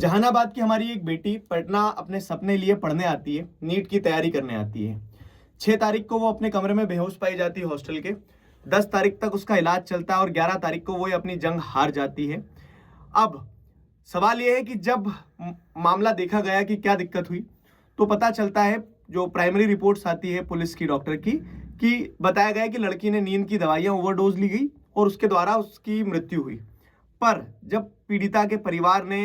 जहानाबाद की हमारी एक बेटी पटना अपने सपने लिए पढ़ने आती है, नीट की तैयारी करने आती है। 6 तारीख को वो अपने कमरे में बेहोश पाई जाती है हॉस्टल के। 10 तारीख तक उसका इलाज चलता है और 11 तारीख को वो ये अपनी जंग हार जाती है। अब सवाल ये है कि जब मामला देखा गया कि क्या दिक्कत हुई, तो पता चलता है, जो प्राइमरी रिपोर्ट्स आती है पुलिस की, डॉक्टर की, कि बताया गया कि लड़की ने नींद की दवाइयां ओवरडोज ली गई और उसके द्वारा उसकी मृत्यु हुई। पर जब पीड़िता के परिवार ने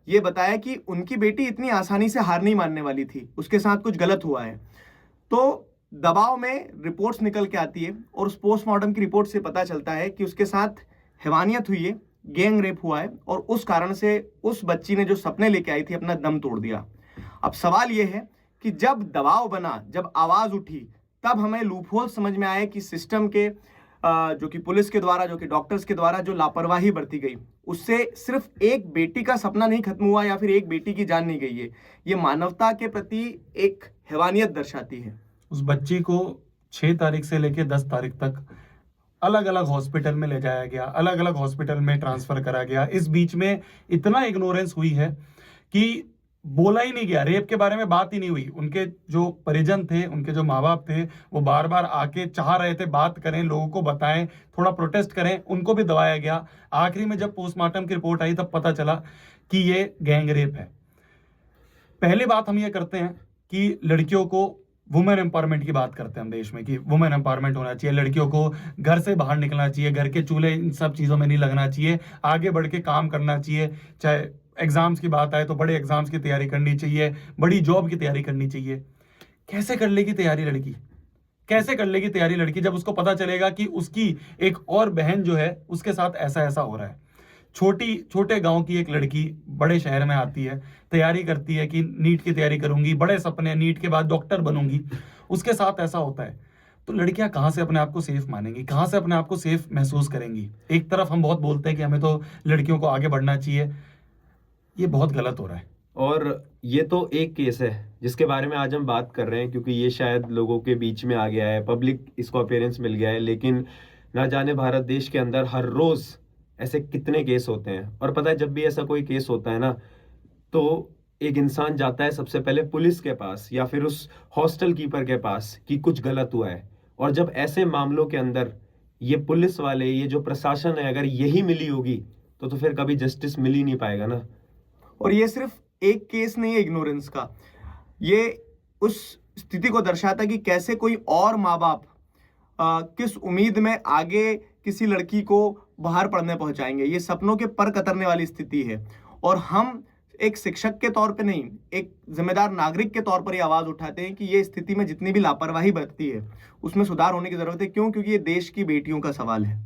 ये बताया कि उनकी बेटी इतनी आसानी से हार नहीं मानने वाली थी, उसके साथ कुछ गलत हुआ है, तो दबाव में रिपोर्ट्स निकल के आती है और उस पोस्टमार्टम की रिपोर्ट से पता चलता है कि उसके साथ हैवानियत हुई है, गैंग रेप हुआ है और उस कारण से उस बच्ची ने जो सपने लेके आई थी अपना दम तोड़ दिया। अब सवाल यह है कि जब दबाव बना, जब आवाज उठी, तब हमें लूपहोल समझ में आया कि सिस्टम के जो कि पुलिस के द्वारा, जो कि डॉक्टर्स के द्वारा जो लापरवाही बरती गई, उससे सिर्फ एक बेटी का सपना नहीं खत्म हुआ या फिर एक बेटी की जान नहीं गई है, ये मानवता के प्रति एक हैवानियत दर्शाती है। उस बच्ची को 6 तारीख से लेकर 10 तारीख तक अलग अलग हॉस्पिटल में ले जाया गया, अलग अलग हॉस्पिटल में ट्रांसफर करा गया। इस बीच में इतना इग्नोरेंस हुई है कि बोला ही नहीं गया, रेप के बारे में बात ही नहीं हुई। उनके जो परिजन थे, उनके जो माँ बाप थे, वो बार बार आके चाह रहे थे बात करें, लोगों को बताएं, थोड़ा प्रोटेस्ट करें, उनको भी दबाया गया। आखिरी में जब पोस्टमार्टम की रिपोर्ट आई तब पता चला कि ये गैंग रेप है। पहली बात हम ये करते हैं कि लड़कियों को वुमेन एम्पावरमेंट की बात करते हैं हम देश में, कि वुमेन एम्पावरमेंट होना चाहिए, लड़कियों को घर से बाहर निकलना चाहिए, घर के चूल्हे इन सब चीज़ों में नहीं लगना चाहिए, आगे बढ़ के काम करना चाहिए। चाहे एग्जाम्स की बात आए तो बड़े एग्जाम्स की तैयारी करनी चाहिए, बड़ी जॉब की तैयारी करनी चाहिए। कैसे कर लेगी तैयारी लड़की? कैसे कर लेगी तैयारी लड़की जब उसको पता चलेगा कि उसकी एक और बहन जो है उसके साथ ऐसा ऐसा हो रहा है? छोटे गांव की एक लड़की बड़े शहर में आती है, तैयारी करती है कि नीट की तैयारी करूंगी, बड़े सपने, नीट के बाद डॉक्टर बनूंगी, उसके साथ ऐसा होता है। तो लड़कियां कहां से अपने आप को सेफ मानेंगी, कहां से अपने आप को सेफ महसूस करेंगी? एक तरफ हम बहुत बोलते हैं कि हमें तो लड़कियों को आगे बढ़ना चाहिए, ये बहुत गलत हो रहा है। और ये तो एक केस है जिसके बारे में आज हम बात कर रहे हैं, क्योंकि ये शायद लोगों के बीच में आ गया है, पब्लिक इसको अपीयरेंस मिल गया है। लेकिन ना जाने भारत देश के अंदर हर रोज ऐसे कितने केस होते हैं। और पता है, जब भी ऐसा कोई केस होता है ना, तो एक इंसान जाता है सबसे पहले पुलिस के पास या फिर उस हॉस्टल कीपर के पास कि कुछ गलत हुआ है। और जब ऐसे मामलों के अंदर ये पुलिस वाले, ये जो प्रशासन है, अगर यही मिली होगी तो फिर कभी जस्टिस मिल ही नहीं पाएगा ना। और ये सिर्फ एक केस नहीं है इग्नोरेंस का, ये उस स्थिति को दर्शाता है कि कैसे कोई और माँ बाप किस उम्मीद में आगे किसी लड़की को बाहर पढ़ने पहुंचाएंगे। ये सपनों के पर कतरने वाली स्थिति है और हम एक शिक्षक के तौर पे नहीं, एक जिम्मेदार नागरिक के तौर पर ये आवाज उठाते हैं कि ये स्थिति में जितनी भी लापरवाही बरतती है उसमें सुधार होने की जरूरत है। क्यों? क्योंकि ये देश की बेटियों का सवाल है।